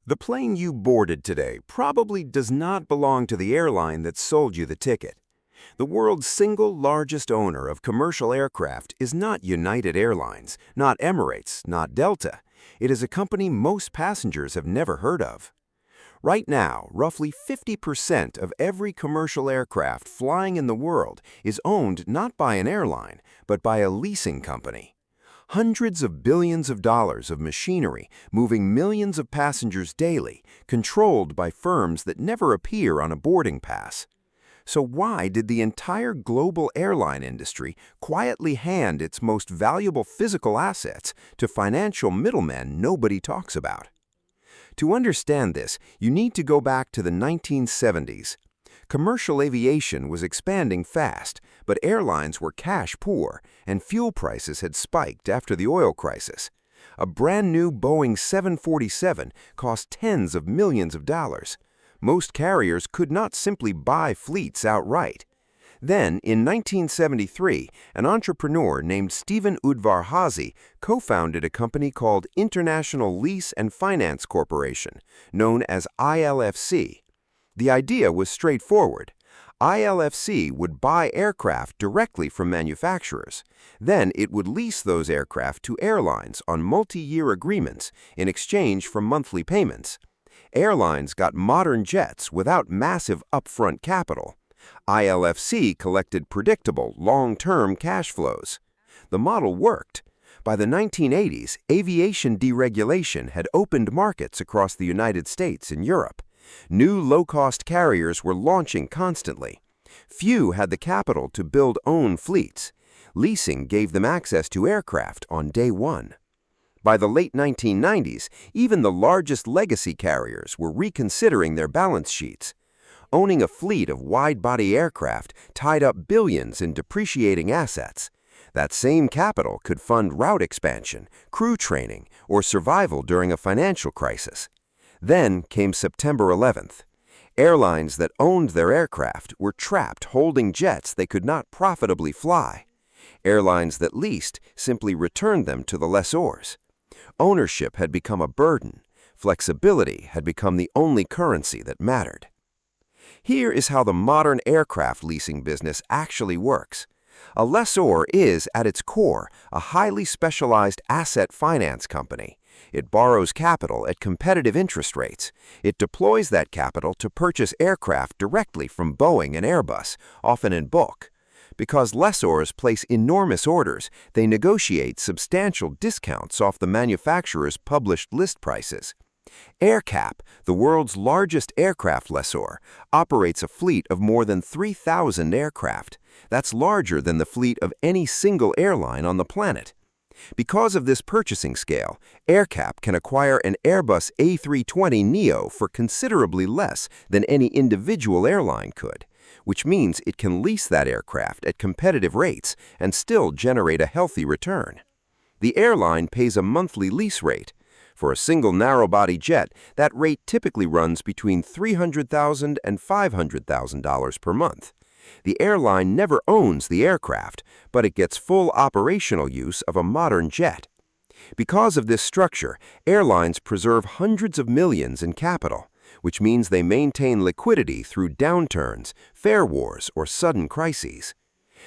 The plane you boarded today probably does not belong to the airline that sold you the ticket. The world's single largest owner of commercial aircraft is not United Airlines, not Emirates, not Delta. It is a company most passengers have never heard of. Right now, roughly 50% of every commercial aircraft flying in the world is owned not by an airline, but by a leasing company. Hundreds of billions of dollars of machinery moving millions of passengers daily, controlled by firms that never appear on a boarding pass. So why did the entire global airline industry quietly hand its most valuable physical assets to financial middlemen nobody talks about? To understand this, you need to go back to the 1970s. Commercial aviation was expanding fast, but airlines were cash poor, and fuel prices had spiked after the oil crisis. A brand new Boeing 747 cost tens of millions of dollars. Most carriers could not simply buy fleets outright. Then, in 1973, an entrepreneur named Stephen Udvar-Hazy co-founded a company called International Lease and Finance Corporation, known as ILFC. The idea was straightforward. ILFC would buy aircraft directly from manufacturers. Then it would lease those aircraft to airlines on multi-year agreements in exchange for monthly payments. Airlines got modern jets without massive upfront capital. ILFC collected predictable, long-term cash flows. The model worked. By the 1980s, aviation deregulation had opened markets across the United States and Europe. New low-cost carriers were launching constantly. Few had the capital to build own fleets. Leasing gave them access to aircraft on day one. By the late 1990s, even the largest legacy carriers were reconsidering their balance sheets. Owning a fleet of wide-body aircraft tied up billions in depreciating assets. That same capital could fund route expansion, crew training, or survival during a financial crisis. Then came September 11th. Airlines that owned their aircraft were trapped holding jets they could not profitably fly. Airlines that leased simply returned them to the lessors. Ownership had become a burden. Flexibility had become the only currency that mattered. Here is how the modern aircraft leasing business actually works. A lessor is, at its core, a highly specialized asset finance company. It borrows capital at competitive interest rates. It deploys that capital to purchase aircraft directly from Boeing and Airbus, often in bulk. Because lessors place enormous orders, they negotiate substantial discounts off the manufacturer's published list prices. AerCap, the world's largest aircraft lessor, operates a fleet of more than 3,000 aircraft. That's larger than the fleet of any single airline on the planet. Because of this purchasing scale, AerCap can acquire an Airbus A320neo for considerably less than any individual airline could, which means it can lease that aircraft at competitive rates and still generate a healthy return. The airline pays a monthly lease rate. For a single narrow-body jet, that rate typically runs between $300,000 and $500,000 per month. The airline never owns the aircraft, but it gets full operational use of a modern jet. Because of this structure, airlines preserve hundreds of millions in capital, which means they maintain liquidity through downturns, fare wars, or sudden crises.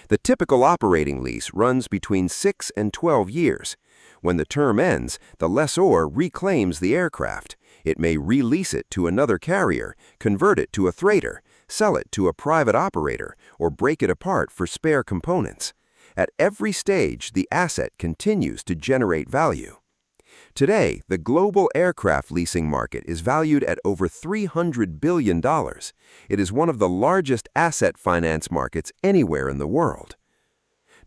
The typical operating lease runs between 6 and 12 years. When the term ends, the lessor reclaims the aircraft. It may release it to another carrier, convert it to a freighter, sell it to a private operator, or break it apart for spare components. At every stage, the asset continues to generate value. Today, the global aircraft leasing market is valued at over $300 billion. It is one of the largest asset finance markets anywhere in the world.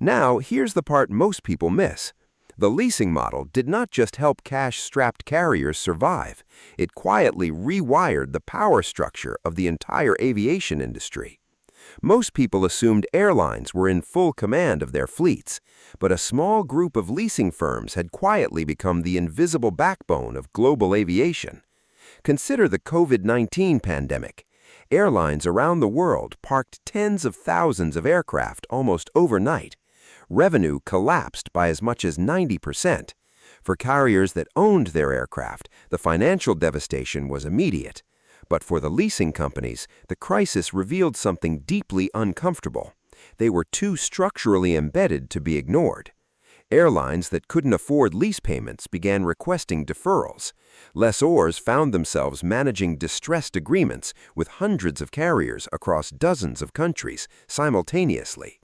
Now, here's the part most people miss. The leasing model did not just help cash-strapped carriers survive. It quietly rewired the power structure of the entire aviation industry. Most people assumed airlines were in full command of their fleets, but a small group of leasing firms had quietly become the invisible backbone of global aviation. Consider the COVID-19 pandemic. Airlines around the world parked tens of thousands of aircraft almost overnight. Revenue collapsed by as much as 90%. For carriers that owned their aircraft, the financial devastation was immediate. But for the leasing companies, the crisis revealed something deeply uncomfortable. They were too structurally embedded to be ignored. Airlines that couldn't afford lease payments began requesting deferrals. Lessors found themselves managing distressed agreements with hundreds of carriers across dozens of countries simultaneously.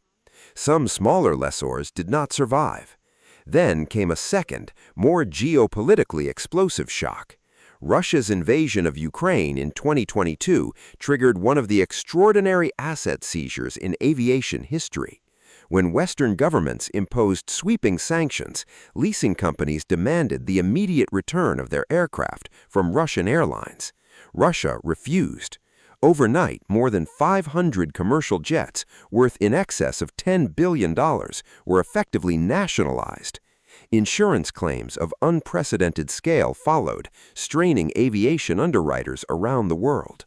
Some smaller lessors did not survive. Then came a second, more geopolitically explosive shock. Russia's invasion of Ukraine in 2022 triggered one of the extraordinary asset seizures in aviation history. When Western governments imposed sweeping sanctions, leasing companies demanded the immediate return of their aircraft from Russian airlines. Russia refused. Overnight, more than 500 commercial jets, worth in excess of $10 billion, were effectively nationalized. Insurance claims of unprecedented scale followed, straining aviation underwriters around the world.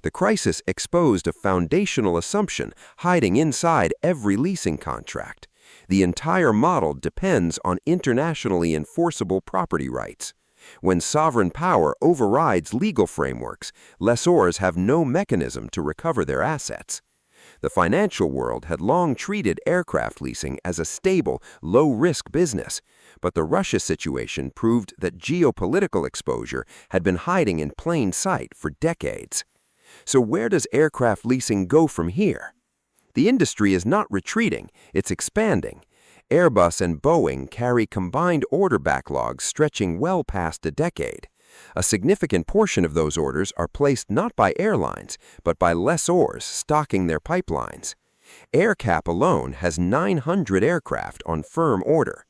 The crisis exposed a foundational assumption hiding inside every leasing contract. The entire model depends on internationally enforceable property rights. When sovereign power overrides legal frameworks, lessors have no mechanism to recover their assets. The financial world had long treated aircraft leasing as a stable, low-risk business, but the Russia situation proved that geopolitical exposure had been hiding in plain sight for decades. So where does aircraft leasing go from here? The industry is not retreating, it's expanding. Airbus and Boeing carry combined order backlogs stretching well past a decade. A significant portion of those orders are placed not by airlines, but by lessors stocking their pipelines. AerCap alone has 900 aircraft on firm order.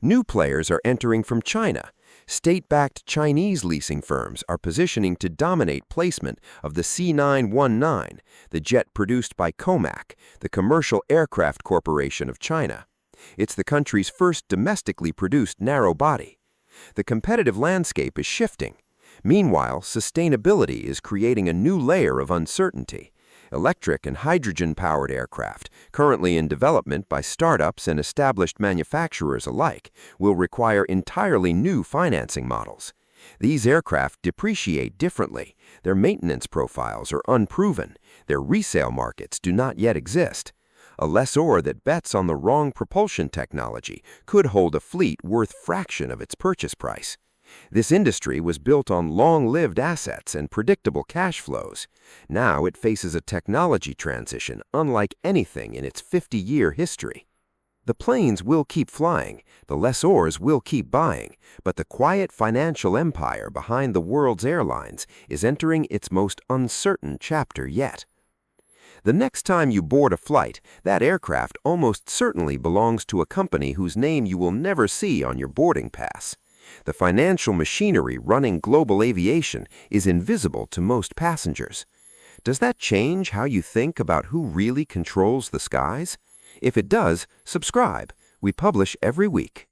New players are entering from China. State-backed Chinese leasing firms are positioning to dominate placement of the C919, the jet produced by Comac, the Commercial Aircraft Corporation of China. It's the country's first domestically produced narrow-body. The competitive landscape is shifting. Meanwhile, sustainability is creating a new layer of uncertainty. Electric and hydrogen-powered aircraft, currently in development by startups and established manufacturers alike, will require entirely new financing models. These aircraft depreciate differently, their maintenance profiles are unproven, their resale markets do not yet exist. A lessor that bets on the wrong propulsion technology could hold a fleet worth fraction of its purchase price. This industry was built on long-lived assets and predictable cash flows. Now it faces a technology transition unlike anything in its 50-year history. The planes will keep flying, the lessors will keep buying, but the quiet financial empire behind the world's airlines is entering its most uncertain chapter yet. The next time you board a flight, that aircraft almost certainly belongs to a company whose name you will never see on your boarding pass. The financial machinery running global aviation is invisible to most passengers. Does that change how you think about who really controls the skies? If it does, subscribe. We publish every week.